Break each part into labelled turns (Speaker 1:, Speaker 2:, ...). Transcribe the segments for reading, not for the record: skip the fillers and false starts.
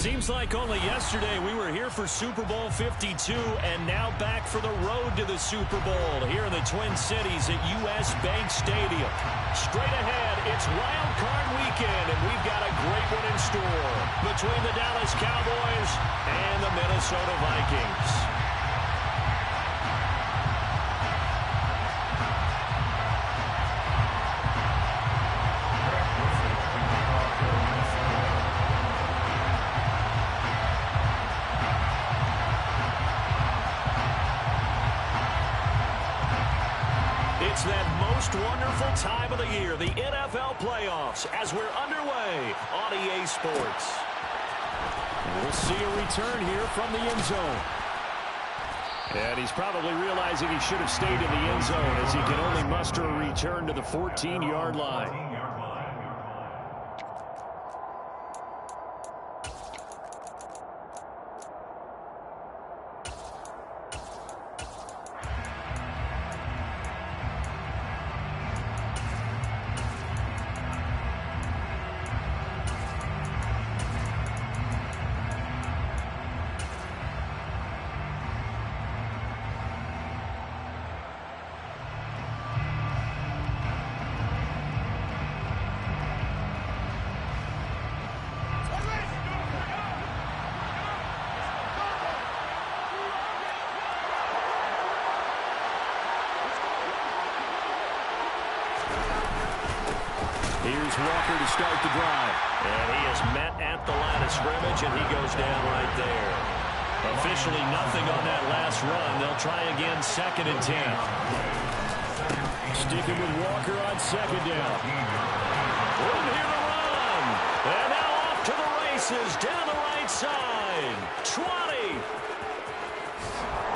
Speaker 1: Seems like only yesterday we were here for Super Bowl 52 and now back for the road to the Super Bowl here in the Twin Cities at U.S. Bank Stadium. Straight ahead, it's Wild Card Weekend, and we've got a great one in store between the Dallas Cowboys and the Minnesota Vikings. It's that most wonderful time of the year, the NFL playoffs, as we're underway on EA Sports. We'll see a return here from the end zone. And he's probably realizing he should have stayed in the end zone as he can only muster a return to the 14-yard line. Here's Walker to start the drive. And he is met at the line of scrimmage, and he goes down right there. Officially nothing on that last run. They'll try again, 2nd and 10. Sticking with Walker on 2nd down. Room here to run. And now off to the races down the right side. 20.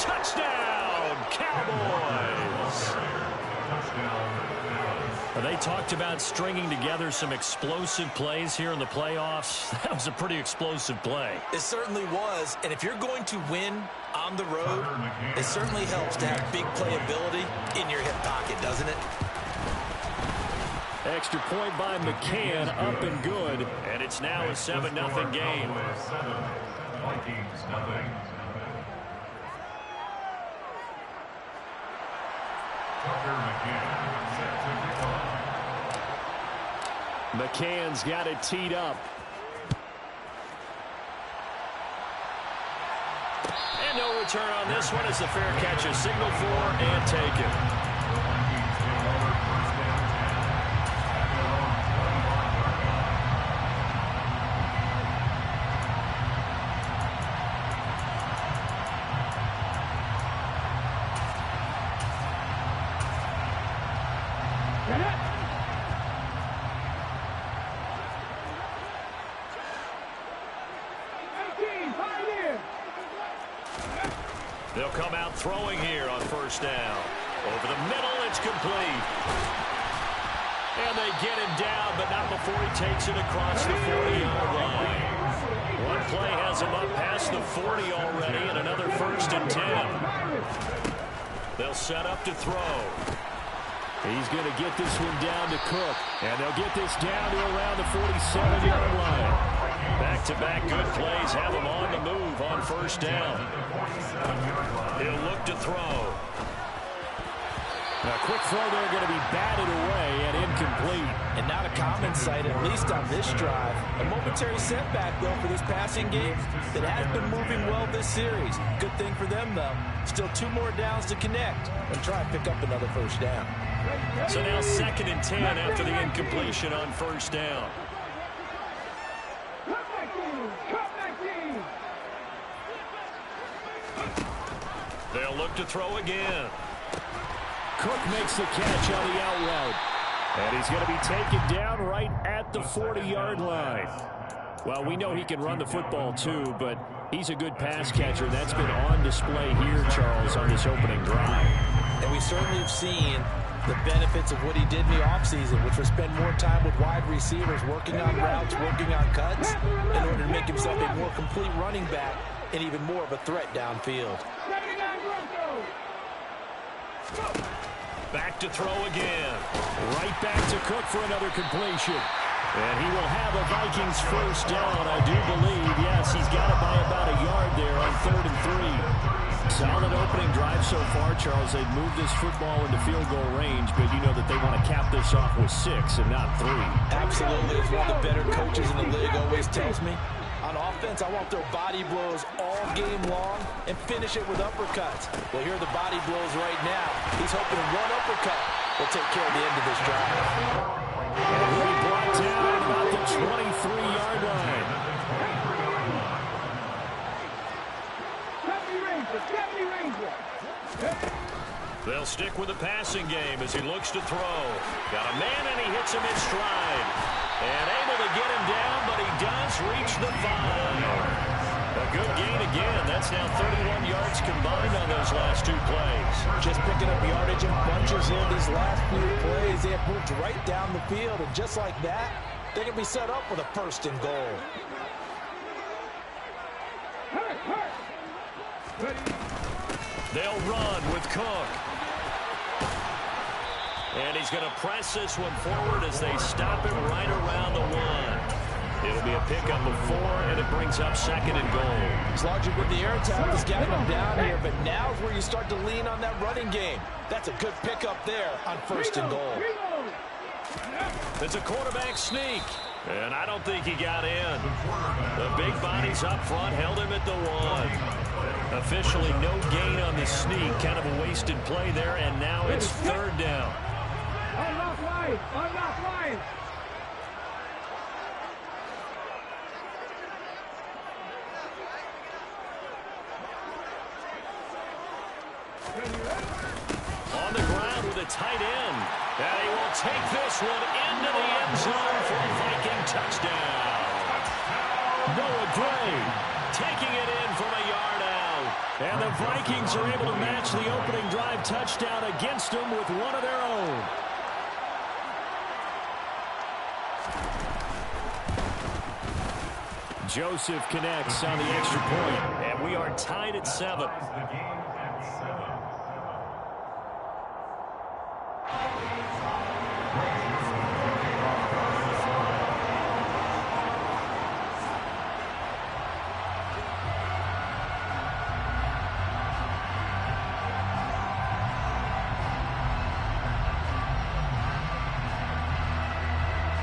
Speaker 1: Touchdown, Cowboys. They talked about stringing together some explosive plays here in the playoffs. That was a pretty explosive play.
Speaker 2: It certainly was. And if you're going to win on the road, it certainly helps to have big playability in your hip pocket, doesn't it?
Speaker 1: Extra point by McCann, up and good. And it's now a 7-0 game.
Speaker 3: Vikings, nothing. Tucker McCann set to decline.
Speaker 1: McCann's got it teed up. And no return on this one as the fair catch is signaled for and taken. They'll come out throwing here on 1st down. Over the middle, it's complete. And they get him down, but not before he takes it across the 40-yard line. One play has him up past the 40 already, and another 1st and 10. They'll set up to throw. He's going to get this one down to Cook. And they'll get this down to around the 47-yard line. Back-to-back good plays have him on the move on 1st down. He'll look to throw. A quick throw there going to be batted away and incomplete.
Speaker 2: And not a common sight, at least on this drive. A momentary setback, though, for this passing game that has been moving well this series. Good thing for them, though. Still 2 more downs to connect and try and pick up another 1st down.
Speaker 1: So now 2nd and 10 after the incompletion on 1st down. They'll look to throw again. Cook makes the catch on the out route. And he's going to be taken down right at the 40-yard line. Well, we know he can run the football too, but he's a good pass catcher. That's been on display here, Charles, on this opening drive.
Speaker 2: And we certainly have seen the benefits of what he did in the offseason, which was spend more time with wide receivers, working on routes, working on cuts, in order to make himself a more complete running back and even more of a threat downfield.
Speaker 1: Back to throw again. Right back to Cook for another completion. And he will have a Vikings first down, I do believe. Yes, he's got it by about a yard there on 3rd and 3. Solid opening drive so far, Charles. They've moved this football into field goal range, but you know that they want to cap this off with 6 and not 3.
Speaker 2: Absolutely. As one of the better coaches in the league always tells me, on offense, I want their body blows all game long and finish it with uppercuts. Well, here are the body blows right now. He's hoping one uppercut will take care of the end of this drive.
Speaker 1: And he'll be brought down at about the 23-yard line. They'll stick with the passing game as he looks to throw. Got a man, and he hits him in stride. And able to get him down, but he does reach the 5. A good gain again. That's now 31 yards combined on those last 2 plays.
Speaker 2: Just picking up yardage in bunches here these last few plays. They have moved right down the field, and just like that, they can be set up with a 1st and goal.
Speaker 1: They'll run with Cook. And he's going to press this one forward as they stop him right around the 1. It'll be a pickup of 4, and it brings up 2nd and goal.
Speaker 2: He's largely with the air attack that's getting him down here, but now's where you start to lean on that running game. That's a good pickup there on 1st and goal.
Speaker 1: It's a quarterback sneak, and I don't think he got in. The big bodies up front held him at the 1. Officially no gain on the sneak, kind of a wasted play there, and now it's 3rd down.
Speaker 4: Unlock line! Unlock line!
Speaker 1: On the ground with a tight end. And he will take this one into the end zone for a Viking touchdown. Noah Gray taking it in from a yard out. And the Vikings are able to match the opening drive touchdown against them with one of their own. Joseph connects on the extra point, and we are tied at 7.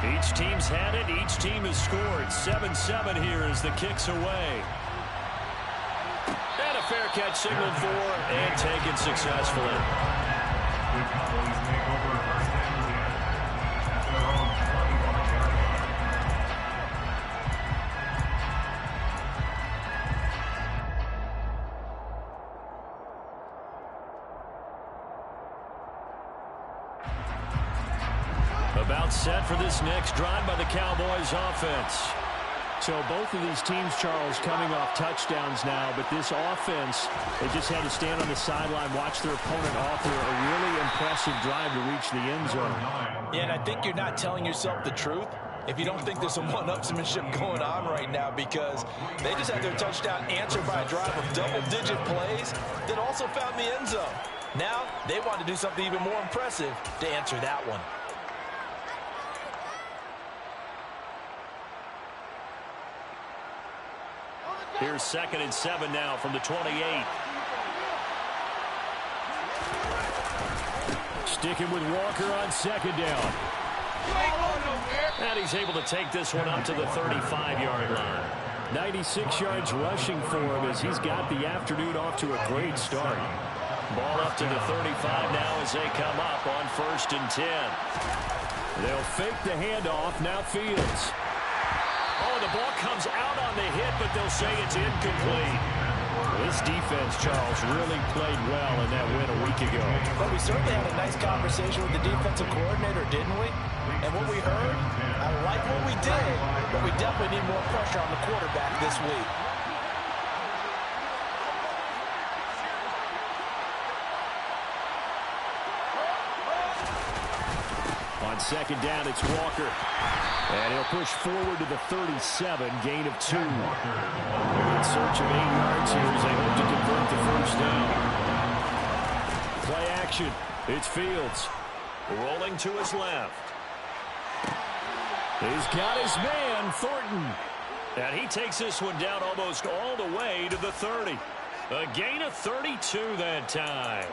Speaker 1: Each team's had it. Each team has scored. 7-7 here as the kick's away. And a fair catch signaled for and taken successfully.
Speaker 3: The Cowboys take over 1st and 10 at their own 21-yard line.
Speaker 1: About set for this next drive by the Cowboys offense.
Speaker 5: So both of these teams, Charles, coming off touchdowns now, but this offense, they just had to stand on the sideline, watch their opponent author a really impressive drive to reach the end zone.
Speaker 2: Yeah, and I think you're not telling yourself the truth if you don't think there's some one-upsmanship going on right now, because they just had their touchdown answered by a drive of double-digit plays that also found the end zone. Now they want to do something even more impressive to answer that one.
Speaker 1: Here's 2nd and 7 now from the 28. Sticking with Walker on 2nd down. And he's able to take this one up to the 35-yard line. 96 yards rushing for him as he's got the afternoon off to a great start. Ball up to the 35 now as they come up on 1st and 10. They'll fake the handoff. Now Fields. Oh, the ball comes out on the hit, but they'll say it's incomplete. This defense, Charles, really played well in that win a week ago.
Speaker 2: But we certainly had a nice conversation with the defensive coordinator, didn't we? And what we heard, I like what we did, but we definitely need more pressure on the quarterback this week.
Speaker 1: On 2nd down, it's Walker. And he'll push forward to the 37, gain of 2. In search of 8 yards here as they hope to convert the first down. Play action. It's Fields. Rolling to his left.
Speaker 5: He's got his man, Thornton.
Speaker 1: And he takes this one down almost all the way to the 30. A gain of 32 that time.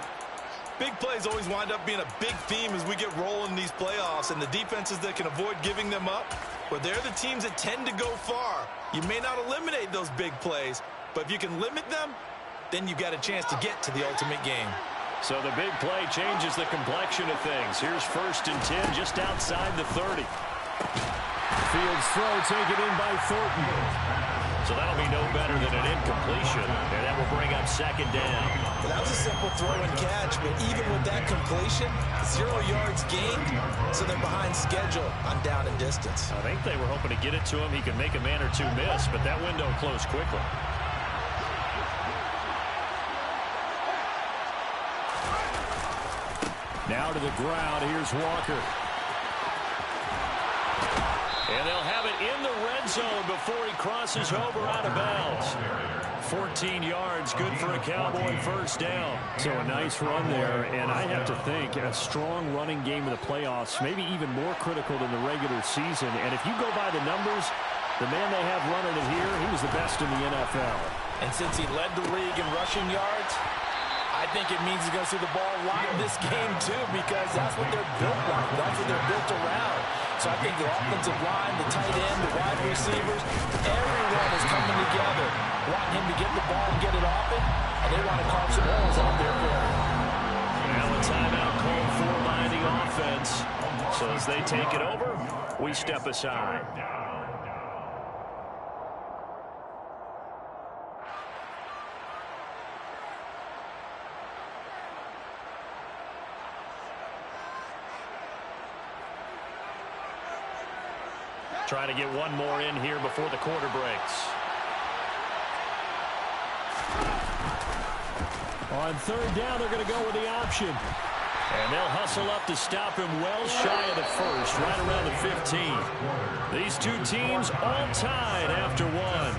Speaker 6: Big plays always wind up being a big theme as we get rolling in these playoffs, and the defenses that can avoid giving them up, well, they're the teams that tend to go far. You may not eliminate those big plays, but if you can limit them, then you've got a chance to get to the ultimate game.
Speaker 1: So the big play changes the complexion of things. Here's 1st and 10 just outside the 30.
Speaker 5: Fields throw taken in by Thornton.
Speaker 1: So that'll be no better than an incompletion, and that will bring up 2nd down.
Speaker 2: Well, that was a simple throw and catch, but even with that completion, 0 yards gained, so they're behind schedule on down and distance.
Speaker 1: I think they were hoping to get it to him. He could make a man or two miss, but that window closed quickly.
Speaker 5: Now to the ground. Here's Walker.
Speaker 1: And they'll have it in the red zone before he crosses over out of bounds. 14 yards, good for a Cowboy 1st down.
Speaker 5: So a nice run there, and I have to think a strong running game in the playoffs, maybe even more critical than the regular season. And if you go by the numbers, the man they have running it here, he was the best in the NFL.
Speaker 2: And since he led the league in rushing yards, I think it means he's going to see the ball a lot in this game, too, because that's what they're built like. That's what they're built around. So I think the offensive line, the tight end, the wide receivers, everyone is coming together, wanting him to get the ball and get it off it, and they want to carve some holes out there for him.
Speaker 1: Now a timeout called for by the offense. So as they take it over, we step aside. Trying to get one more in here before the quarter breaks.
Speaker 5: On 3rd down, they're going to go with the option.
Speaker 1: And they'll hustle up to stop him well shy of the 1st, right around the 15. These two teams all tied after one.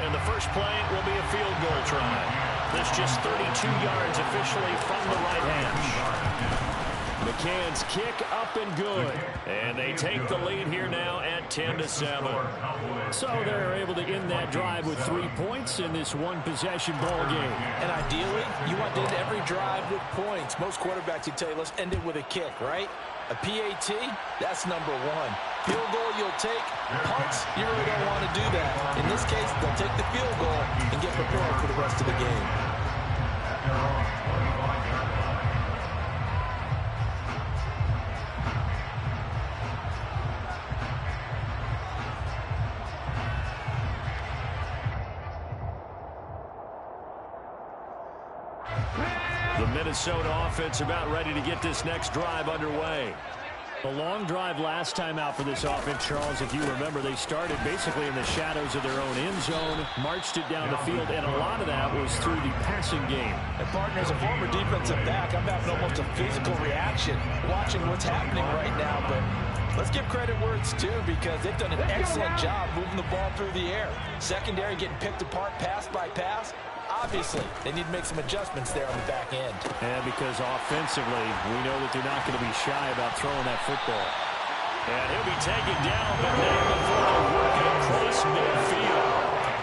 Speaker 1: And the first play will be a field goal try. This just 32 yards officially from the right hash.
Speaker 5: McCann's kick up and good.
Speaker 1: And they take the lead here now at 10-7.
Speaker 5: So they're able to end that drive with 3 points in this one-possession ball game.
Speaker 2: And ideally, you want to end every drive with points. Most quarterbacks would tell you, let's end it with a kick, right? A PAT, that's number 1. Field goal you'll take. Punts, you really don't want to do that. In this case, they'll take the field goal and get prepared for the rest of the game.
Speaker 1: The Minnesota offense about ready to get this next drive underway.
Speaker 5: A long drive last time out for this offense, Charles. If you remember, they started basically in the shadows of their own end zone, marched it down the field, and a lot of that was through the passing game.
Speaker 2: And partner, as a former defensive back, I'm having almost a physical reaction watching what's happening right now. But let's give credit where it's due, because they've done an excellent job moving the ball through the air. Secondary getting picked apart pass by pass. Obviously, they need to make some adjustments there on the back end.
Speaker 5: And because offensively, we know that they're not going to be shy about throwing that football.
Speaker 1: And he'll be taken down, but not before they work it across midfield.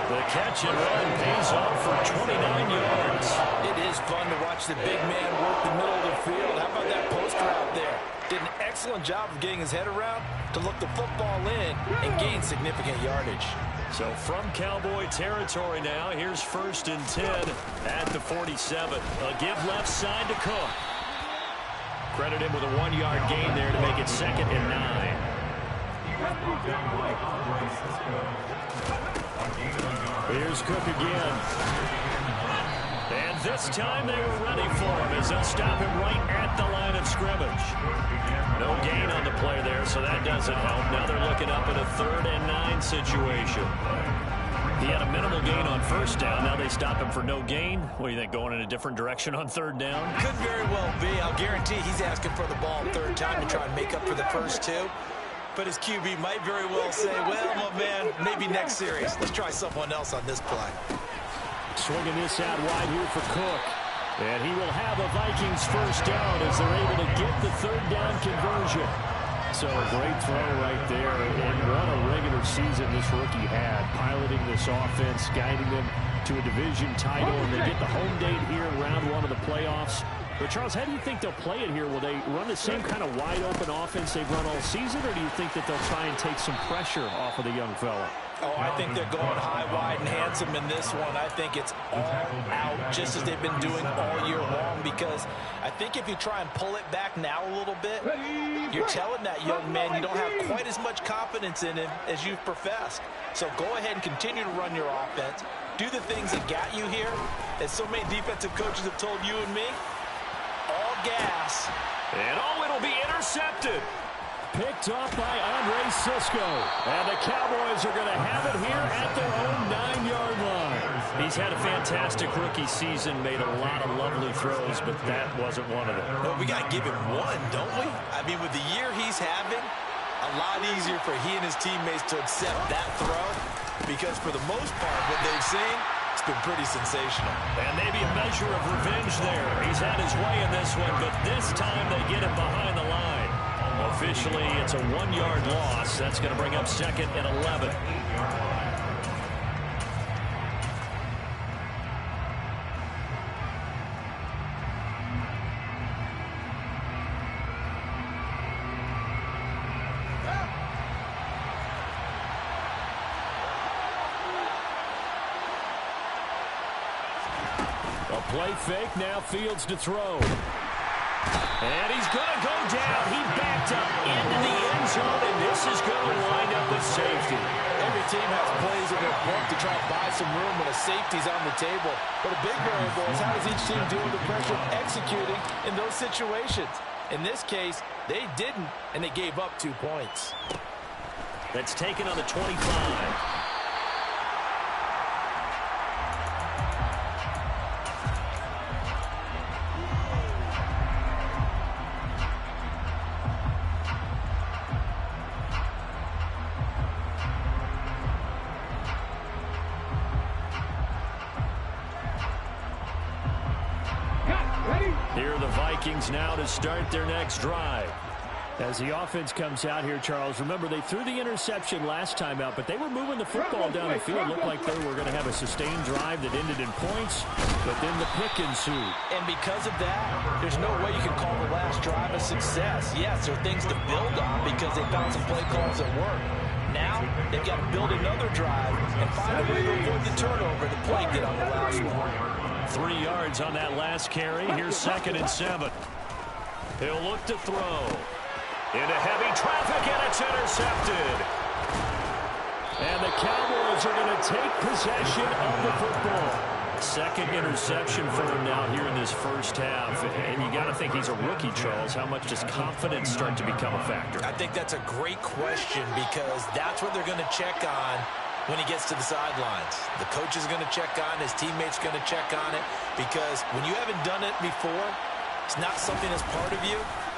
Speaker 1: The catch and run pays off for 29 yards.
Speaker 2: It is fun to watch the big man work the middle of the field. How about that post route there? Did an excellent job of getting his head around to look the football in and gain significant yardage.
Speaker 1: So from Cowboy territory now, here's 1st and 10 at the 47. A give left side to Cook. Credit him with a 1-yard gain there to make it 2nd and 9.
Speaker 5: Here's Cook again.
Speaker 1: And this time they were ready for him as they'll stop him right at the line of scrimmage. No gain on the play there, so that doesn't help. Now they're looking up at a 3rd and 9 situation. He had a minimal gain on 1st down. Now they stop him for no gain. What do you think, going in a different direction on 3rd down?
Speaker 2: Could very well be. I'll guarantee he's asking for the ball 3rd time to try and make up for the first 2. But his QB might very well say, well, my man, maybe next series. Let's try someone else on this play.
Speaker 5: Swinging this out wide here for Cook. And he will have a Vikings first down as they're able to get the third down conversion. So a great throw right there. And what a regular season this rookie had, piloting this offense, guiding them to a division title, and they get the home date here in round 1 of the playoffs. But, Charles, how do you think they'll play it here? Will they run the same kind of wide-open offense they've run all season, or do you think that they'll try and take some pressure off of the young fella?
Speaker 2: Oh, I think they're going high, wide, and handsome in this one. I think it's all out, just as they've been doing all year long, because I think if you try and pull it back now a little bit, you're telling that young man you don't have quite as much confidence in him as you've professed. So go ahead and continue to run your offense. Do the things that got you here. As so many defensive coaches have told you and me, all gas.
Speaker 1: And it'll be intercepted.
Speaker 5: Picked off by Andre Cisco. And the Cowboys are going to have it here at their own 9-yard line. He's had a fantastic rookie season, made a lot of lovely throws, but that wasn't one of them.
Speaker 2: Well, we got to give him one, don't we? I mean, with the year he's having, a lot easier for he and his teammates to accept that throw, because for the most part, what they've seen, it's been pretty sensational.
Speaker 1: And maybe a measure of revenge there. He's had his way in this one, but this time they get him behind the line. Officially, it's a 1-yard loss. That's going to bring up 2nd and 11.
Speaker 5: A play fake, now Fields to throw. And he's going to go down. He backed up into the end zone, and this is going to wind up with safety.
Speaker 2: Every team has plays in their book to try to buy some room when a safety's on the table. But a big variable is how does each team deal with the pressure of executing in those situations. In this case, they didn't, and they gave up 2 points.
Speaker 1: That's taken on the 25. Here are the Vikings now to start their next drive.
Speaker 5: As the offense comes out here, Charles, remember they threw the interception last time out, but they were moving the football down the field. Looked like they were going to have a sustained drive that ended in points, but then the pick ensued.
Speaker 2: And because of that, there's no way you can call the last drive a success. Yes, there are things to build on because they found some play calls that work. Now, they've got to build another drive and find a way to avoid the turnover that plagued it on the last one.
Speaker 1: 3 yards on that last carry. Here's 2nd and 7. He'll look to throw. Into heavy traffic, and it's intercepted.
Speaker 5: And the Cowboys are going to take possession of the football.
Speaker 1: 2nd interception for him now here in this first half. And you got to think he's a rookie, Charles. How much does confidence start to become a factor?
Speaker 2: I think that's a great question because that's what they're going to check on when he gets to the sidelines. The coach is going to check on it. His teammates going to check on it because when you haven't done it before, it's not something that's part of you.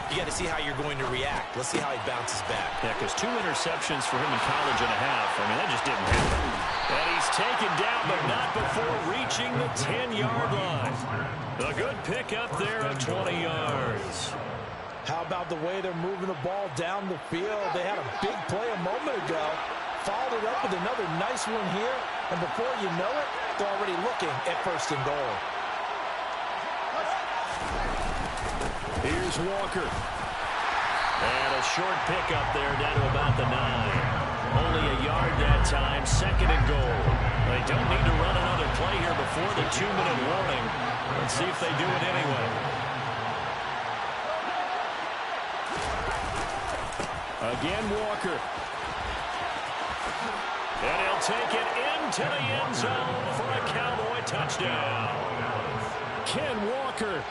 Speaker 2: You got to see how you're going to react. Let's see how he bounces back.
Speaker 1: Yeah, because 2 interceptions for him in college and a half. I mean, that just didn't happen. And he's taken down, but not before reaching the 10-yard line. A good pick up there at 20 yards.
Speaker 2: How about the way they're moving the ball down the field? They had a big play a moment ago. Followed it up with another nice one here. And before you know it, they're already looking at 1st and goal.
Speaker 5: Here's Walker.
Speaker 1: And a short pickup there down to about the 9. Only a yard that time. 2nd and goal. They don't need to run another play here before the 2-minute warning. Let's see if they do it anyway.
Speaker 5: Again, Walker.
Speaker 1: And he'll take it into the end zone for a Cowboy touchdown.
Speaker 5: Ken Walker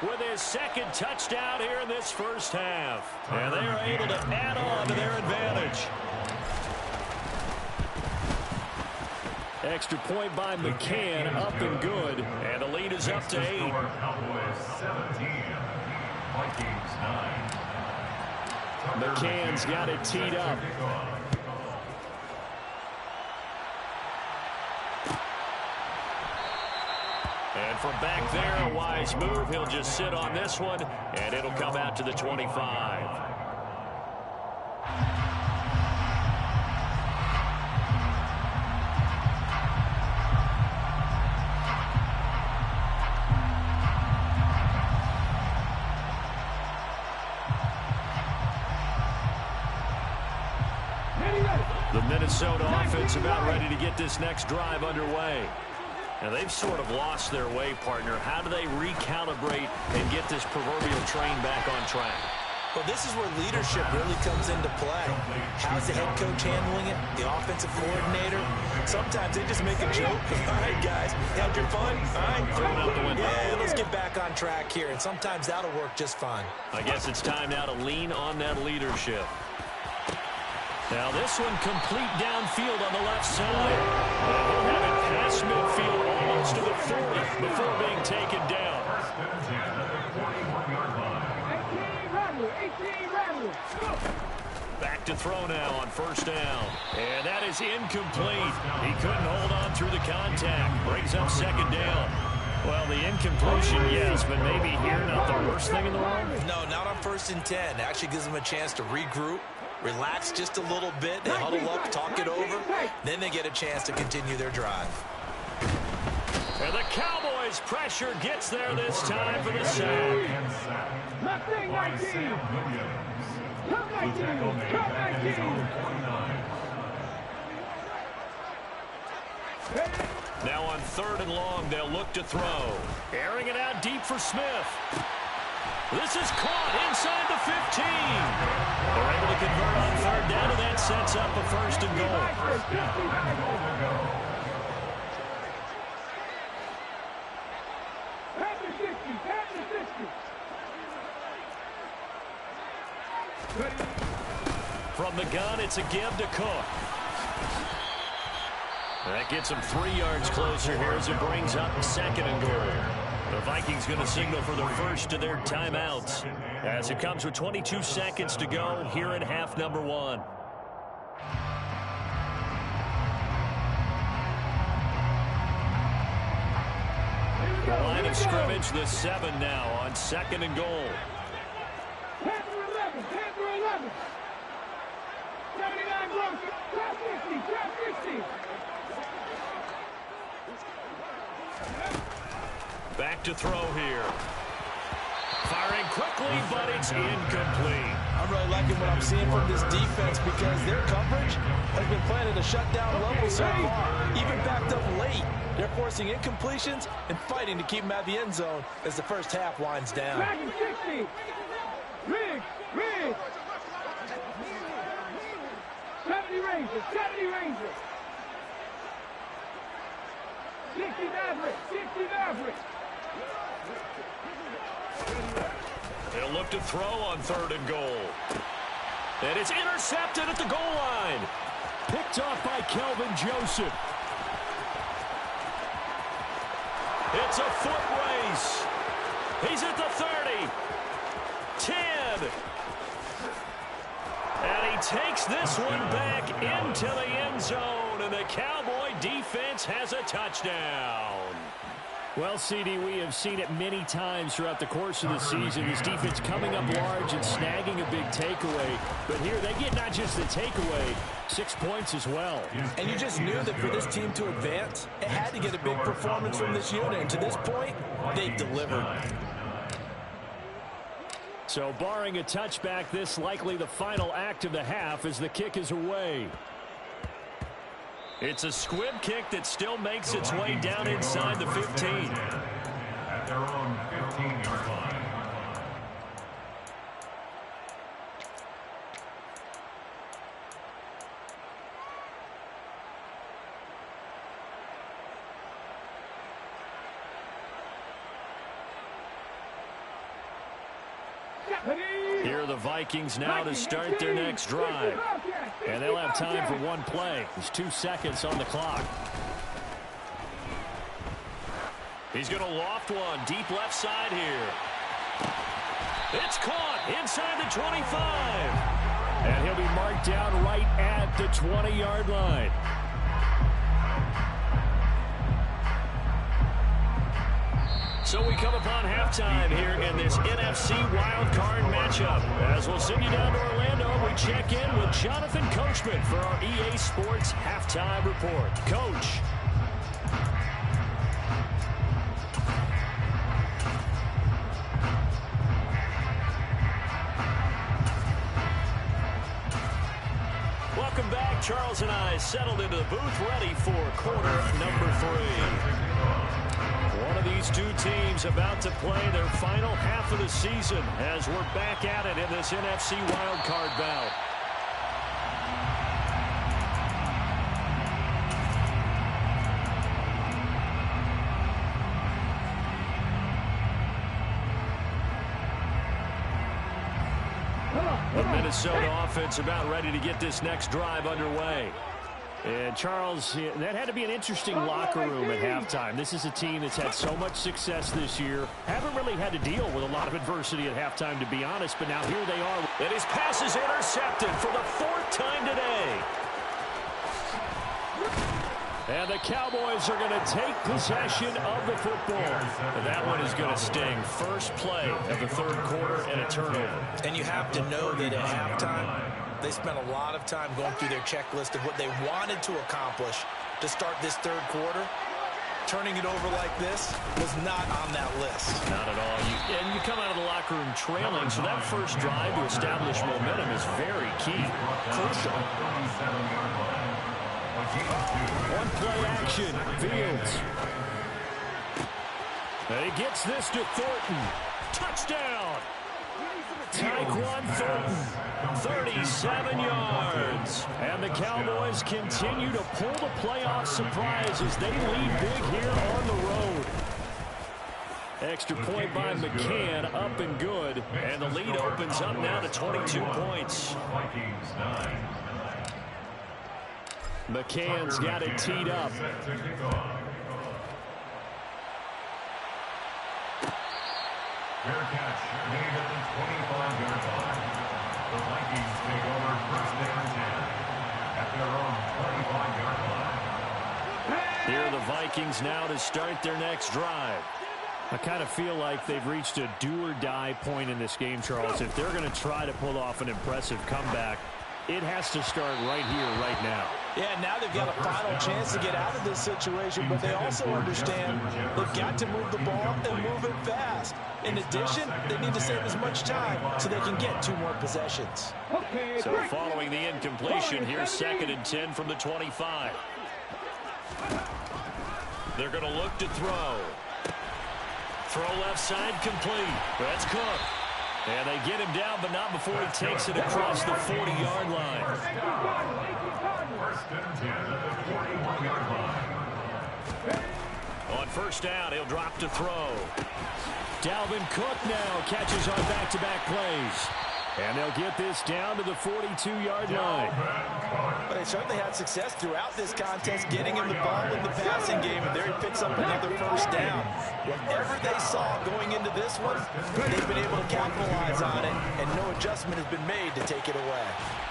Speaker 1: with his 2nd touchdown here in this first half. And they are able to add on to their advantage.
Speaker 5: Extra point by McCann, up and good.
Speaker 1: And the lead is up to 8.
Speaker 3: Cowboys 17, Vikings 9.
Speaker 5: McCann's got it teed up.
Speaker 1: And from back there, a wise move. He'll just sit on this one, and it'll come out to the 25. The Minnesota offense about ready to get this next drive underway. Now, they've sort of lost their way, partner. How do they recalibrate and get this proverbial train back on track?
Speaker 2: Well, this is where leadership really comes into play. How's the head coach handling it? The offensive coordinator? Sometimes they just make a joke. All right, guys, had your fun? All right,
Speaker 1: throw it out the window.
Speaker 2: Yeah, let's get back on track here. And sometimes that'll work just fine.
Speaker 1: I guess it's time now to lean on that leadership. Now this one complete downfield on the left side. He'll have it past midfield almost to the 40 before being taken down.
Speaker 4: 18 Rattler.
Speaker 1: Back to throw now on first down. And that is incomplete. He couldn't hold on through the contact. Brings up second down. Well, the incompletion, yes, but maybe here not the worst thing in the world?
Speaker 2: No, not on 1st and 10. Actually gives them a chance to regroup, relax just a little bit. They huddle up, talk it over. Then they get a chance to continue their drive.
Speaker 1: And the Cowboys' pressure gets there this time for the sack.
Speaker 4: Left wing 19. Come 19. Come 19.
Speaker 1: Now on 3rd and long, they'll look to throw. Airing it out deep for Smith. This is caught inside the 15. They're able to convert on 3rd down, and that sets up a 1st and goal. From the gun, it's a give to Cook. That gets them 3 yards closer here as it brings up 2nd and goal. The Vikings going to signal for the first of their timeouts as it comes with 22 seconds to go here in half number 1. The line of scrimmage, the 7 now on 2nd and goal.
Speaker 4: 10 for 11. 79 blocks. Trap 50.
Speaker 1: Back to throw here. Firing quickly, but it's incomplete.
Speaker 2: I'm really liking what I'm seeing from this defense because their coverage has been playing at a shutdown level so far. Even backed up late, they're forcing incompletions and fighting to keep them at the end zone as the first half winds down.
Speaker 4: 60. Riggs. 70 Rangers. 60 Maverick.
Speaker 1: They'll look to throw on 3rd and goal. And it's intercepted at the goal line.
Speaker 5: Picked off by Kelvin Joseph.
Speaker 1: It's a foot race. He's at the 30. 10. And he takes this one back into the end zone. And the Cowboy defense has a touchdown.
Speaker 5: Well, CD, we have seen it many times throughout the course of the season. This defense coming up large and snagging a big takeaway. But here they get not just the takeaway, 6 points as well.
Speaker 2: And you just knew that for this team to advance, it had to get a big performance from this unit. And to this point, they've delivered.
Speaker 5: So barring a touchback, this likely the final act of the half as the kick is away.
Speaker 1: It's a squib kick that still makes its way down inside the 15.
Speaker 3: At their own 15-yard line.
Speaker 1: Here are the Vikings now to start their next drive.
Speaker 5: And they'll have time for one play. There's 2 seconds on the clock.
Speaker 1: He's going to loft one deep left side here. It's caught inside the 25.
Speaker 5: And he'll be marked down right at the 20-yard line.
Speaker 1: So we come upon halftime here in this NFC wildcard matchup. As we'll send you down to Orlando, we check in with Jonathan Coachman for our EA Sports Halftime Report. Coach. Welcome back. Charles and I settled into the booth ready for quarter number 3. One of these two teams about to play their final half of the season as we're back at it in this NFC wildcard bout. The Minnesota offense about ready to get this next drive underway. And, Charles, that had to be an interesting locker room at halftime. This is a team that's had so much success this year. Haven't really had to deal with a lot of adversity at halftime, to be honest, but now here they are. And his pass is intercepted for the 4th time today. And the Cowboys are going to take possession of the football. And that one is going to sting. First play of the 3rd quarter and a turnover.
Speaker 2: And you have to know that at halftime, they spent a lot of time going through their checklist of what they wanted to accomplish to start this 3rd quarter. Turning it over like this was not on that list.
Speaker 1: Not at all. And you come out of the locker room trailing, so that first drive to establish momentum is very key. Crucial. One play action. Fields. And he gets this to Thornton. Touchdown. Tyquan Thornton, 37 yards. And the Cowboys continue to pull the playoff surprise as they lead big here on the road. Extra point by McCann, up and good. And the lead opens up now to 22 points. McCann's got it teed up.
Speaker 3: Fair catch made at the 25-yard line. The Vikings take over 1st and 10 at their own 25-yard line.
Speaker 1: Here are the Vikings now to start their next drive. I kind of feel like they've reached a do-or-die point in this game, Charles. If they're going to try to pull off an impressive comeback, it has to start right here, right now.
Speaker 2: Yeah, now they've got a final chance to get out of this situation, but they also understand they've got to move the ball and move it fast. In addition, they need to save as much time so they can get 2 more possessions.
Speaker 1: So following the incompletion, here's 2nd and 10 from the 25. They're going to look to throw. Throw left side complete. That's Cook. And they get him down, but not before he takes it across the 40-yard line.
Speaker 3: 1st and 10 at the 41-yard line.
Speaker 1: On 1st down, he'll drop to throw. Dalvin Cook now catches on back-to-back plays. And they'll get this down to the 42-yard line.
Speaker 2: But they certainly had success throughout this contest, getting him the ball in the passing game, and there he picks up another 1st down. Whatever they saw going into this one, they've been able to capitalize on it, and no adjustment has been made to take it away.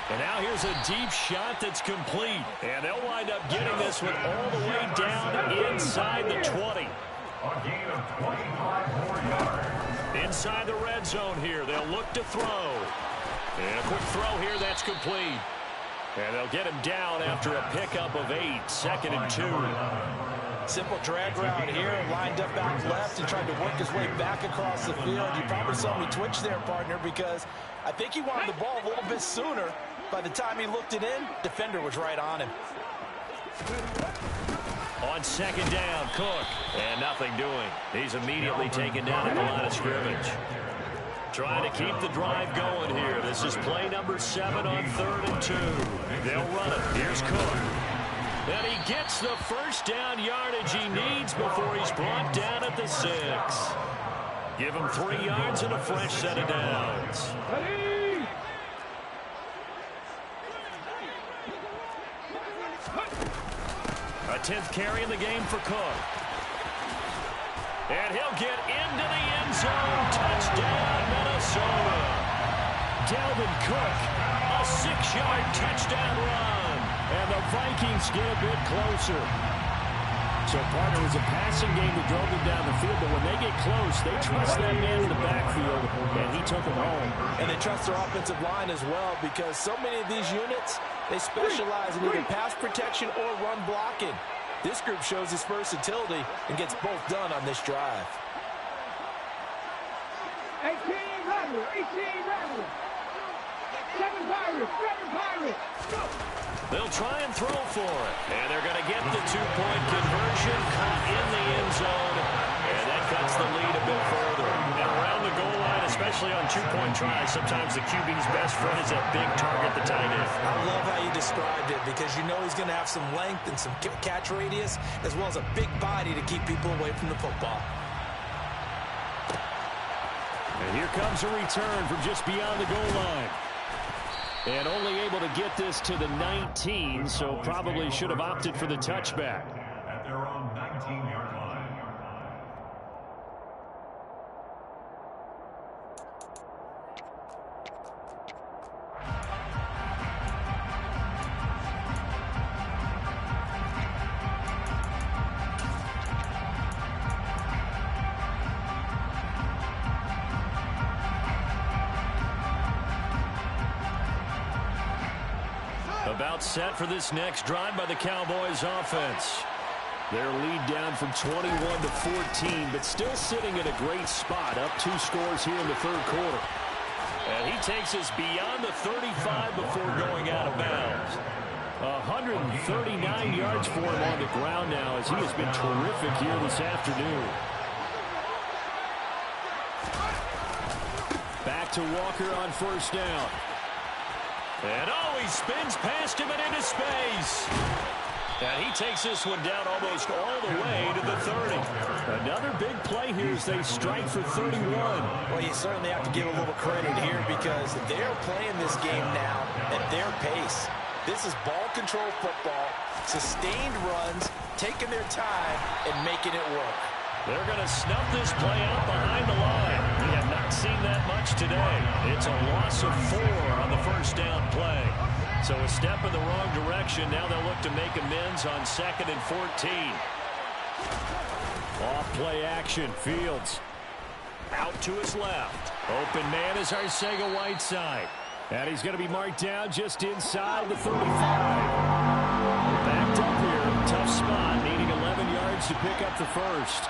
Speaker 1: And now here's a deep shot that's complete. And they'll wind up getting this one all the way down inside the 20.
Speaker 3: A gain of 25 more yards.
Speaker 1: Inside the red zone here, they'll look to throw. And a quick throw here, that's complete. And they'll get him down after a pickup of 8, 2nd and 2.
Speaker 2: Simple drag route here, lined up out left and tried to work his way back across the field. You probably saw me twitch there, partner, because I think he wanted the ball a little bit sooner. By the time he looked it in, defender was right on him.
Speaker 1: On 2nd down, Cook. And nothing doing. He's immediately taken down at the line of scrimmage. Trying to keep the drive going here. This is play number 7 on 3rd and 2. They'll run it. Here's Cook. And he gets the 1st down yardage he needs before he's brought down at the 6. Give him 3 yards and a fresh set of downs. A 10th carry in the game for Cook. And he'll get into the end zone. Touchdown, Minnesota. Dalvin Cook, a 6-yard touchdown run. And the Vikings get a bit closer.
Speaker 5: So, partner, it was a passing game that drove them down the field, but when they get close, they trust that man in the backfield, and he took them home.
Speaker 2: And they trust their offensive line as well, because so many of these units, they specialize in either pass protection or run blocking. This group shows its versatility and gets both done on this drive.
Speaker 4: 18 Rattler, 18 Rattler. 7 Pirates, 7 Pirates. Go.
Speaker 1: They'll try and throw for it. And they're going to get the two-point conversion, caught in the end zone. And that cuts the lead a bit further. And around the goal line, especially on two-point tries, sometimes the QB's best friend is that big target, the tight end.
Speaker 2: I love how you described it, because you know he's going to have some length and some catch radius, as well as a big body to keep people away from the football.
Speaker 5: And here comes a return from just beyond the goal line. And only able to get this to the 19, so probably should have opted for the touchback.
Speaker 3: At their own 19-yard line.
Speaker 1: About set for this next drive by the Cowboys offense.
Speaker 5: Their lead down from 21 to 14, but still sitting at a great spot, up 2 scores here in the third quarter.
Speaker 1: And he takes us beyond the 35 before going out of bounds.
Speaker 5: 139 yards for him on the ground now, as he has been terrific here this afternoon. Back to Walker on first down.
Speaker 1: And he spins past him and into space. And he takes this one down almost all the way to the 30.
Speaker 5: Another big play here as they strike for 31.
Speaker 2: Well, you certainly have to give a little credit here, because they're playing this game now at their pace. This is ball control football, sustained runs, taking their time, and making it work.
Speaker 1: They're going to snuff this play out behind the line. We have not seen that much today. It's a loss of 4 on the first down play. So a step in the wrong direction. Now they'll look to make amends on 2nd and 14.
Speaker 5: Off play action. Fields
Speaker 1: Out to his left.
Speaker 5: open man is Arcega-Whiteside. And he's going to be marked down just inside the 35. Backed up here. Tough spot. Needing 11 yards to pick up the first.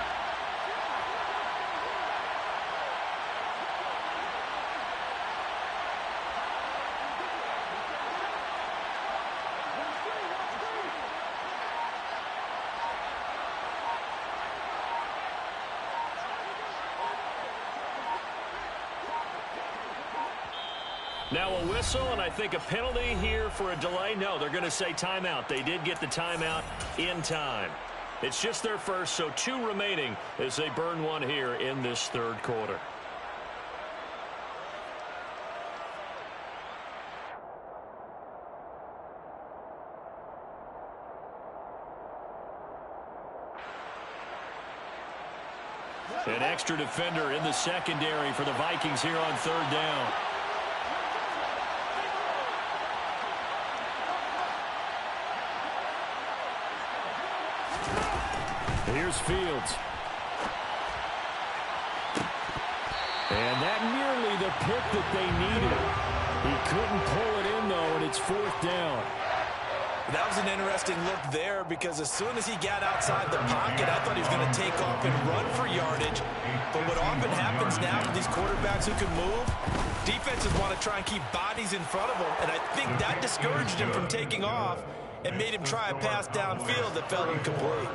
Speaker 1: Now a whistle, and I think a penalty here for a delay. No, they're going to say timeout. They did get the timeout in time. It's just their first, so 2 remaining as they burn one here in this third quarter. An extra defender in the secondary for the Vikings here on third down.
Speaker 5: Here's Fields. And that nearly the pick that they needed. He couldn't pull it in, though, and it's 4th down.
Speaker 2: That was an interesting look there, because as soon as he got outside the pocket, I thought he was going to take off and run for yardage. But what often happens now with these quarterbacks who can move, defenses want to try and keep bodies in front of them, and I think that discouraged him from taking off and made him try a pass downfield that fell incomplete.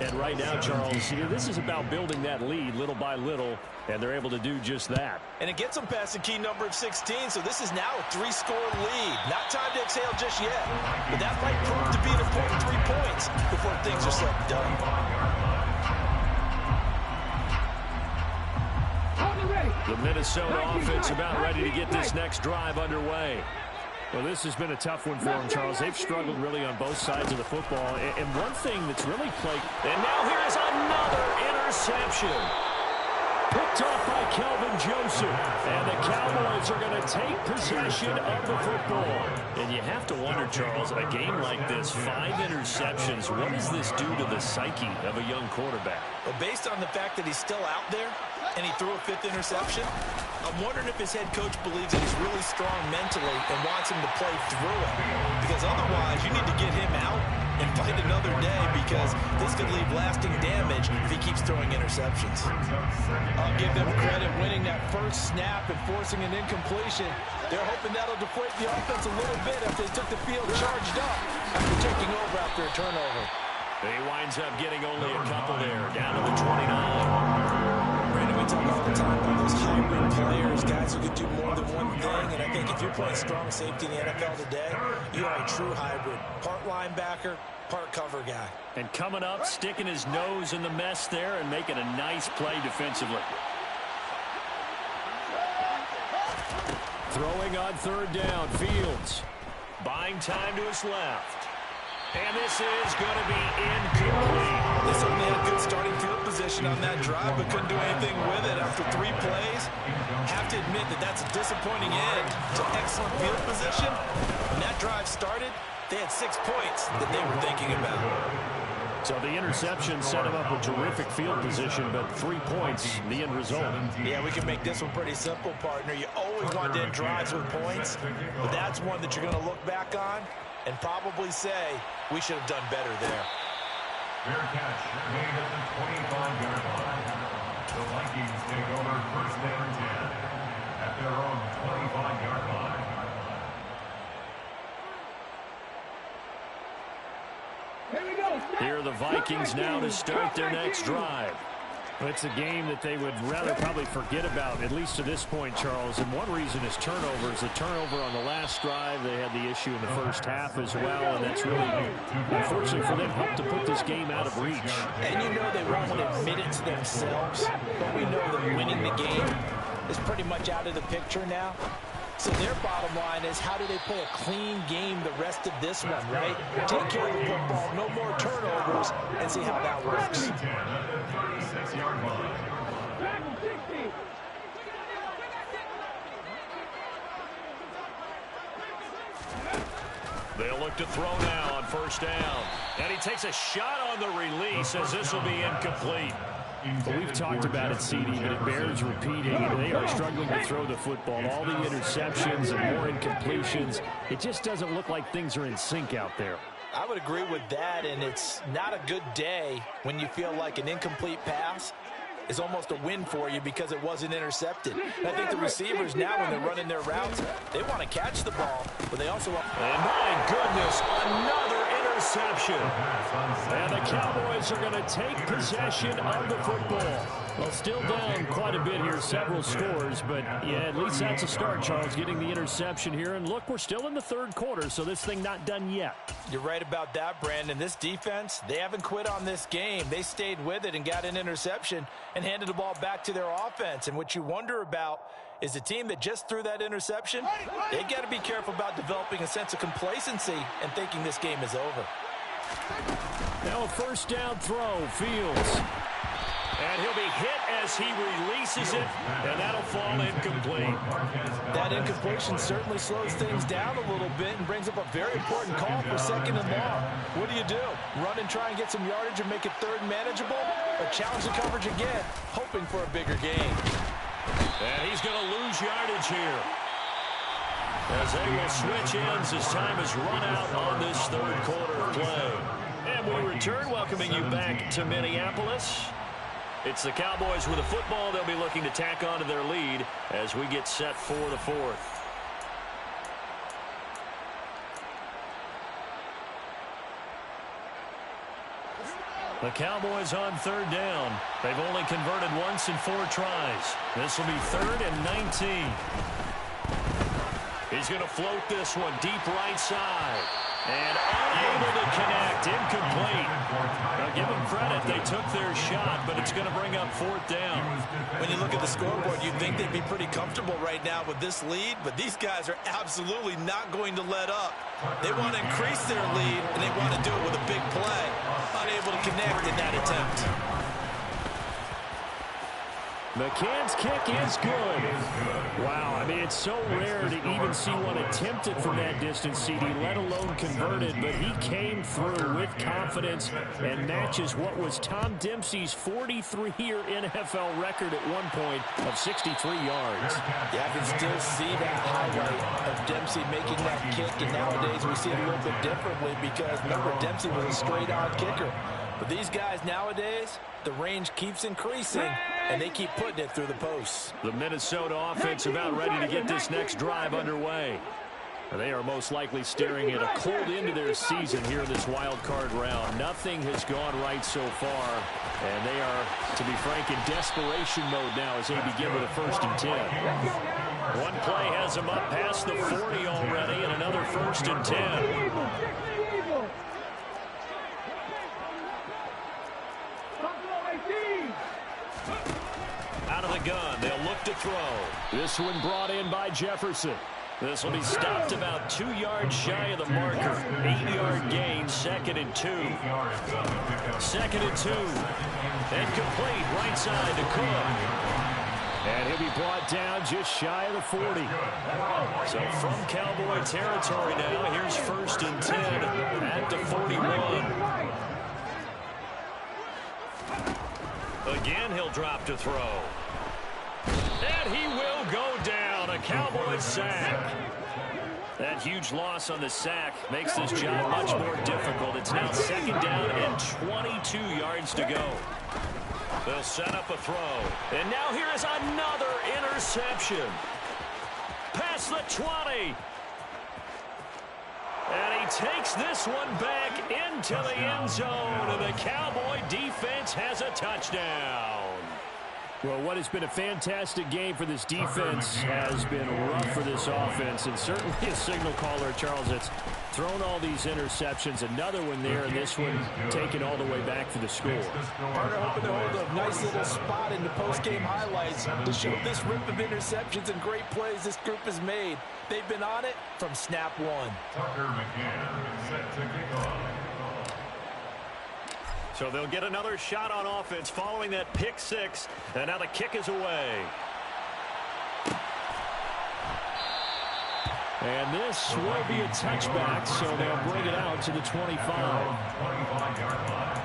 Speaker 5: And right now, Charles, this is about building that lead little by little, and they're able to do just that.
Speaker 2: And it gets them past the key number of 16, so this is now a 3-score lead. Not time to exhale just yet, but that might prove to be an important 3 points before things are said and done.
Speaker 1: The Minnesota offense about ready to get this next drive underway.
Speaker 5: Well, this has been a tough one for them, Charles. They've struggled really on both sides of the football. And one thing that's really plagued...
Speaker 1: And now here's another interception.
Speaker 5: Picked Picked off by Kelvin Joseph. And the Cowboys are going to take possession of the football.
Speaker 1: And you have to wonder, Charles, a game like this, 5 interceptions, what does this do to the psyche of a young quarterback?
Speaker 6: Well, based on the fact that he's still out there and he threw a 5th interception, I'm wondering if his head coach believes that he's really strong mentally and wants him to play through it. Because otherwise, you need to get him out and fight another day, because this could leave lasting damage if he keeps throwing interceptions.
Speaker 2: I'll give them credit winning that first snap and forcing an incompletion. They're hoping that'll deflate the offense a little bit after they took the field charged up after taking over after a turnover.
Speaker 1: He winds up getting only a couple there, down to the 29.
Speaker 2: Brandon, we talk all the time about those hybrid players, guys who can do more than one thing, and I think if you're playing strong safety in the NFL today, you are a true hybrid. Part linebacker, part cover guy.
Speaker 5: And coming up, sticking his nose in the mess there and making a nice play defensively. Throwing on 3rd down, Fields.
Speaker 1: Buying time to his left. And this is going to be incomplete.
Speaker 6: They certainly had a good starting field position on that drive, but couldn't do anything with it after 3 plays. Have to admit that that's a disappointing end to excellent field position. When that drive started, they had 6 points that they were thinking about.
Speaker 5: So the interception set him up with terrific field position, but 3 points, the end result.
Speaker 2: Yeah, we can make this one pretty simple, partner. You always want to end drives with points, but that's one that you're going to look back on and probably say, we should have done better there.
Speaker 3: Fair catch made at the 25-yard line. The Vikings take over 1st and 10 at their own 25-yard line.
Speaker 4: Here we go.
Speaker 5: Here are the Vikings now to start their next drive. It's a game that they would rather probably forget about, at least to this point, Charles. And one reason is turnovers. The turnover on the last drive, they had the issue in the first half as well, and that's really, unfortunately for them, helped to put this game out of reach.
Speaker 2: And you know they won't admit it to themselves, but we know that winning the game is pretty much out of the picture now. So their bottom line is, how do they play a clean game the rest of this one, right? Take care of the football, no more turnovers, and see how that works.
Speaker 1: They'll look to throw now on 1st down. And he takes a shot on the release as this will be incomplete.
Speaker 5: But we've talked about it, CD, but it bears repeating. They are struggling to throw the football. All the interceptions and more incompletions. It just doesn't look like things are in sync out there.
Speaker 2: I would agree with that, and it's not a good day when you feel like an incomplete pass is almost a win for you because it wasn't intercepted. And I think the receivers now, when they're running their routes, they want to catch the ball, but they also want...
Speaker 1: And my goodness, another interception.
Speaker 5: And the Cowboys are going to take possession of the football. Well, still down quite a bit here, several scores, but yeah, at least that's a start, Charles, getting the interception here. And look, we're still in the 3rd quarter, so this thing not done yet.
Speaker 2: You're right about that, Brandon. This defense, they haven't quit on this game. They stayed with it and got an interception and handed the ball back to their offense. And what you wonder about is the team that just threw that interception, they got to be careful about developing a sense of complacency and thinking this game is over.
Speaker 5: Now a 1st down throw, Fields.
Speaker 1: And he'll be hit as he releases it, and that'll fall incomplete.
Speaker 2: That incompletion certainly slows things down a little bit and brings up a very important call for 2nd and long. What do? Run and try and get some yardage and make it 3rd manageable? Or challenge the coverage again, hoping for a bigger gain?
Speaker 1: And he's going to lose yardage here, as they will switch ends as time has run out on this 3rd quarter play. And we return, welcoming you back to Minneapolis. It's the Cowboys with the football. They'll be looking to tack on to their lead as we get set for the 4th. The Cowboys on 3rd down. They've only converted once in 4 tries. This will be 3rd and 19. He's going to float this one deep right side. And unable to connect, incomplete. Now give them credit, they took their shot, but it's going to bring up 4th down.
Speaker 2: When you look at the scoreboard, you'd think they'd be pretty comfortable right now with this lead, but these guys are absolutely not going to let up. They want to increase their lead, and they want to do it with a big play. Unable to connect in that attempt.
Speaker 5: McCann's kick is good. Wow, I mean, it's so rare to even see one attempted from that distance, CD, let alone converted, but he came through with confidence and matches what was Tom Dempsey's 43-year NFL record at one point of 63 yards.
Speaker 2: Yeah, I can still see that highlight of Dempsey making that kick, and nowadays we see it a little bit differently because, remember, Dempsey was a straight-on kicker. But these guys nowadays, the range keeps increasing, and they keep putting it through the posts.
Speaker 5: The Minnesota offense about ready to get this next drive underway. They are most likely staring at a cold end to their season here in this wild card round. Nothing has gone right so far, and they are, to be frank, in desperation mode now as they begin with a 1st and 10. One play has them up past the 40 already, and another 1st and 10. Out of the gun, they'll look to throw. This one brought in by Jefferson. This will be stopped about 2 yards shy of the marker. 8-yard gain, 2nd and 2. 2nd and 2. And complete, right side to Cook. And he'll be brought down just shy of the 40. So from Cowboy territory now, here's 1st and 10 at the 41. Again, he'll drop to throw. And he will go down. A Cowboy sack. That huge loss on the sack makes this job much more difficult. It's now 2nd down and 22 yards to go. They'll set up a throw. And now here is another interception. Past the 20. And he takes this one back into the end zone. And the Cowboy defense has a touchdown. Well, what has been a fantastic game for this defense has been rough for this offense, and certainly a signal caller, Charles, that's thrown all these interceptions. Another one there, and this one taken all the way back for the score.
Speaker 2: Carter hoping to hold a nice little spot in the post-game highlights to show this rip of interceptions and great plays this group has made. They've been on it from snap one.
Speaker 3: Tucker McCann set to kick off.
Speaker 5: So they'll get another shot on offense following that pick 6, and now the kick is away. And this will be a touchback, so they'll bring it out to the 25.
Speaker 3: 25-yard line.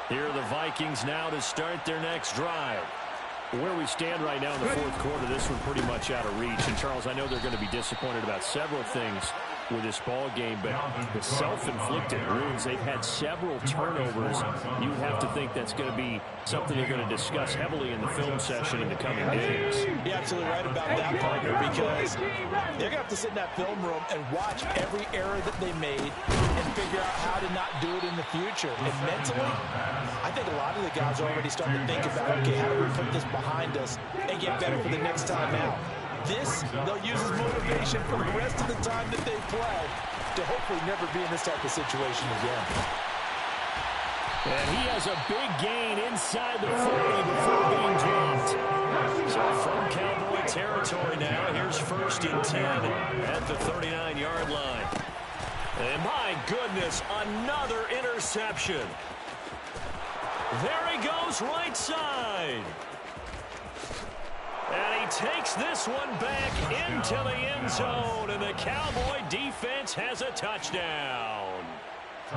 Speaker 5: Here are the Vikings now to start their next drive. Where we stand right now in the 4th quarter, this one pretty much out of reach. And, Charles, I know they're going to be disappointed about several things with this ball game, but the self-inflicted wounds, they've had several turnovers. You'd have to think that's going to be something they're going to discuss heavily in the film session in the coming days.
Speaker 2: You're absolutely right about that, partner, because they're going to have to sit in that film room and watch every error that they made and figure out how to not do it in the future. And mentally, I think a lot of the guys are already starting to think about, okay, how do we put this behind us and get better for the next time out? This, they'll use as motivation for the rest of the time that they play to hopefully never be in this type of situation again.
Speaker 5: And he has a big gain inside the 40 before being dropped. So from Cowboy territory now, here's 1st and 10 at the 39-yard line. And my goodness, another interception. There he goes, right side. And he takes this one back into the end zone, and the Cowboy defense has a touchdown.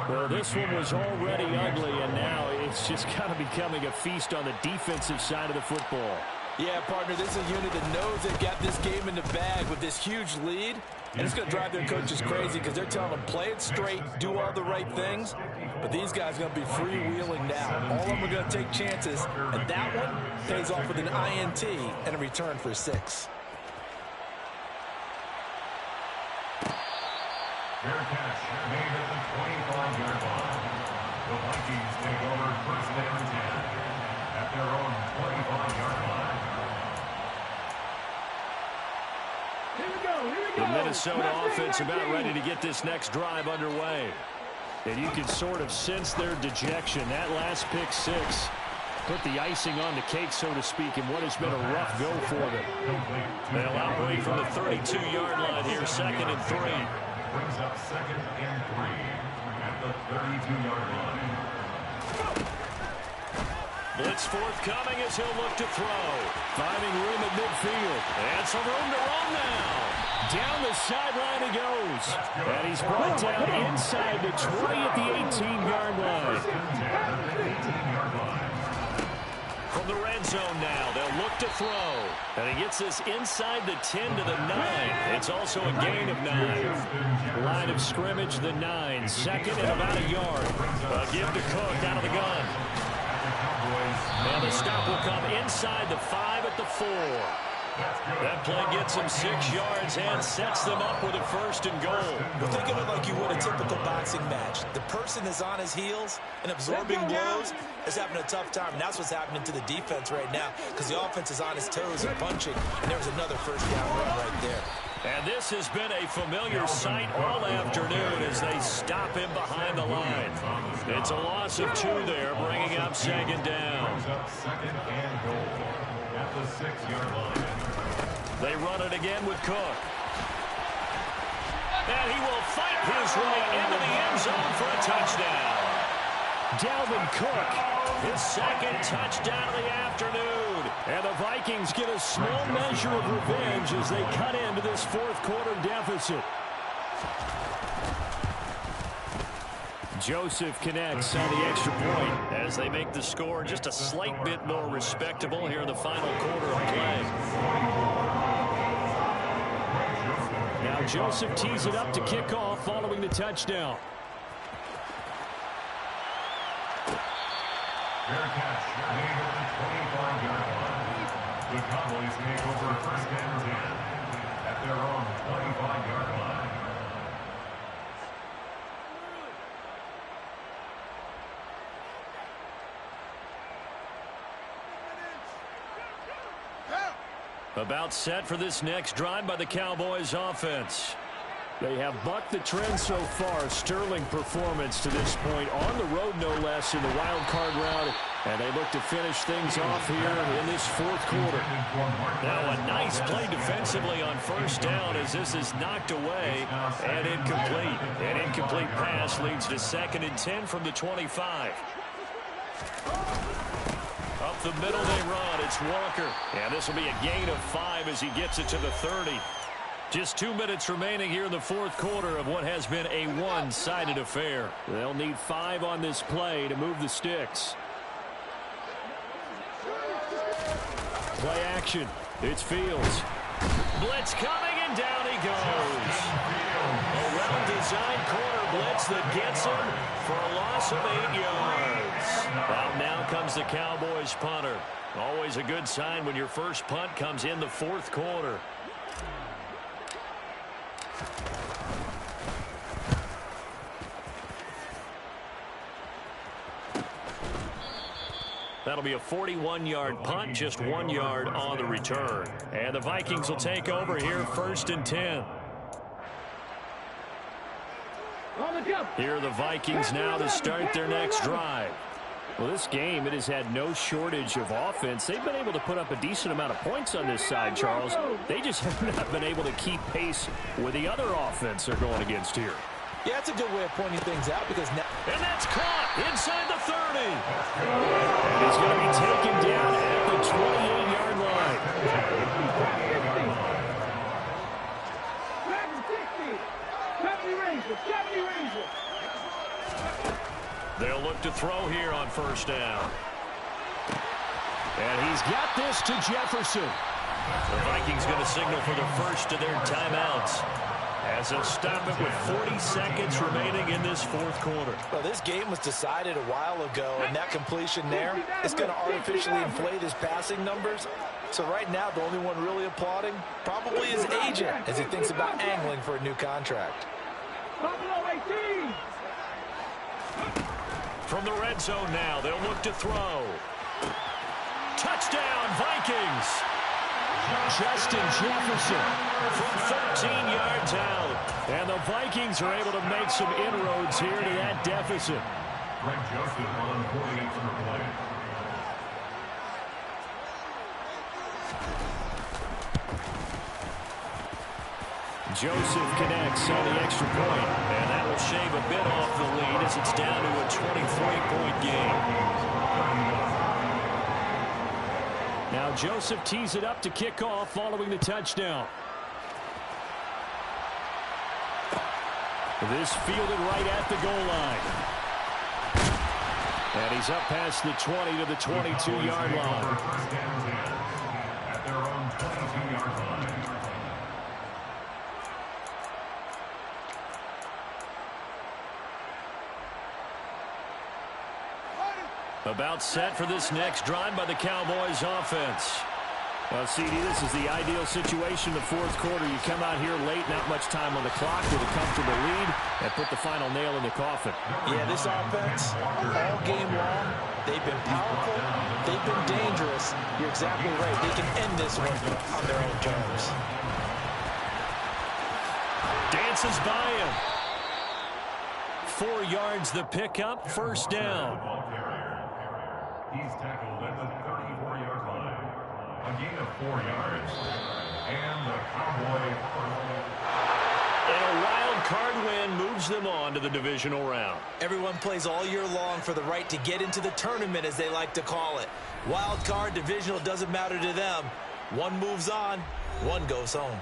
Speaker 5: Well, this one was already ugly, and now it's just kind of becoming a feast on the defensive side of the football.
Speaker 2: Yeah, partner, this is a unit that knows they've got this game in the bag with this huge lead, and it's going to drive their coaches crazy because they're telling them, play it straight, do all the right things. But these guys are going to be freewheeling now. All of them are going to take chances, and that one pays off with an INT and a return for 6.
Speaker 3: Fair catch made at the 25-yard line. The Vikings take over 1st and 10 at their own 25-yard line.
Speaker 5: The Minnesota offense about ready to get this next drive underway. And you can sort of sense their dejection. That last pick 6 put the icing on the cake, so to speak, in what has been a rough go for them. They'll outbreak from the 32-yard line here, 2nd and 3.
Speaker 3: Brings up 2nd and 3 at the 32-yard line.
Speaker 1: Blitz forthcoming as he'll look to throw. Finding room at midfield. And some room to run now. Down the sideline he goes. And he's brought down inside the 20 at the 18-yard line. From the red zone now, they'll look to throw. And he gets this inside the 10 to the 9. It's also a gain of 9. Line of scrimmage, the 9. Second and about a yard. A give to Cook out of the gun. And the stop will come inside the 5 at the 4. That play gets them 6 yards and sets them up with a first and goal.
Speaker 2: Well, think of it like you would a typical boxing match. The person is on his heels and absorbing blows is having a tough time. And that's what's happening to the defense right now because the offense is on his toes and punching. And there's another first down run right there.
Speaker 1: And this has been a familiar sight all afternoon as they stop him behind the line. It's a loss of 2 there, bringing up second down.
Speaker 3: Second and goal at the 6-yard line.
Speaker 1: They run it again with Cook. And he will fight his way into the end zone for a touchdown. Dalvin Cook, his second touchdown of the afternoon. And the Vikings get a small measure of revenge as they cut into this fourth quarter deficit. Joseph connects on the extra point as they make the score just a slight bit more respectable here in the final quarter of play. Now Joseph tees it up to kick off following the touchdown.
Speaker 3: Fair catch made at the 25-yard line. The Cowboys make over first and 10 at their own 25-yard line.
Speaker 1: About set for this next drive by the Cowboys offense. They have bucked the trend so far. Sterling performance to this point on the road, no less, in the wild card round. And they look to finish things off here in this fourth quarter. Now a nice play defensively on first down as this is knocked away and incomplete. An incomplete pass leads to second and 10 from the 25. Up the middle they run. It's Walker. And this will be a gain of 5 as he gets it to the 30. Just 2 minutes remaining here in the fourth quarter of what has been a one-sided affair. They'll need 5 on this play to move the sticks. Play action. It's Fields. Blitz coming, and down he goes. A well-designed corner blitz that gets him for a loss of 8 yards. Out now comes the Cowboys punter. Always a good sign when your first punt comes in the fourth quarter. That'll be a 41-yard punt, just 1 yard on the return. And the Vikings will take over here, first and 10. Here are the Vikings now to start their next drive. Well, this game, it has had no shortage of offense. They've been able to put up a decent amount of points on this side, Charles. They just have not been able to keep pace with the other offense they're going against here.
Speaker 2: Yeah, that's a good way of pointing things out because now...
Speaker 1: And that's caught inside the 30. And he's going to be taken down at the 28-yard line.
Speaker 4: 70 Ranger.
Speaker 1: They'll look to throw here on first down. And he's got this to Jefferson. The Vikings going to signal for the first of their timeouts as they'll stop it with 40 seconds remaining in this fourth quarter.
Speaker 2: Well, this game was decided a while ago, and that completion there is going to artificially inflate his passing numbers. So right now, the only one really applauding probably his agent as he thinks about angling for a new contract.
Speaker 1: From the red zone now, they'll look to throw. Touchdown, Vikings! Justin Jefferson from 13 yards out. And the Vikings are able to make some inroads here to that deficit.
Speaker 3: Greg Joseph on 48 for play.
Speaker 5: Joseph connects on the extra point.
Speaker 1: And that will shave a bit off the lead as it's down to a 23-point game.
Speaker 5: Now Joseph tees it up to kick off following the touchdown. This fielded right at the goal line. And he's up past the 20 to the 22-yard line.
Speaker 3: At their own 22-yard line.
Speaker 1: About set for this next drive by the Cowboys offense.
Speaker 5: Well, CD, this is the ideal situation. The fourth quarter, you come out here late, not much time on the clock with a comfortable lead, and put the final nail in the coffin.
Speaker 2: Yeah, this offense, all game long, they've been powerful, they've been dangerous. You're exactly right. They can end this one on their own terms.
Speaker 1: Dances by him. 4 yards the pickup, first down.
Speaker 3: He's tackled at the 34-yard line. A gain of 4 yards. And the Cowboys.
Speaker 1: And a wild card win moves them on to the divisional round.
Speaker 2: Everyone plays all year long for the right to get into the tournament, as they like to call it. Wild card, divisional, doesn't matter to them. One moves on, one goes home.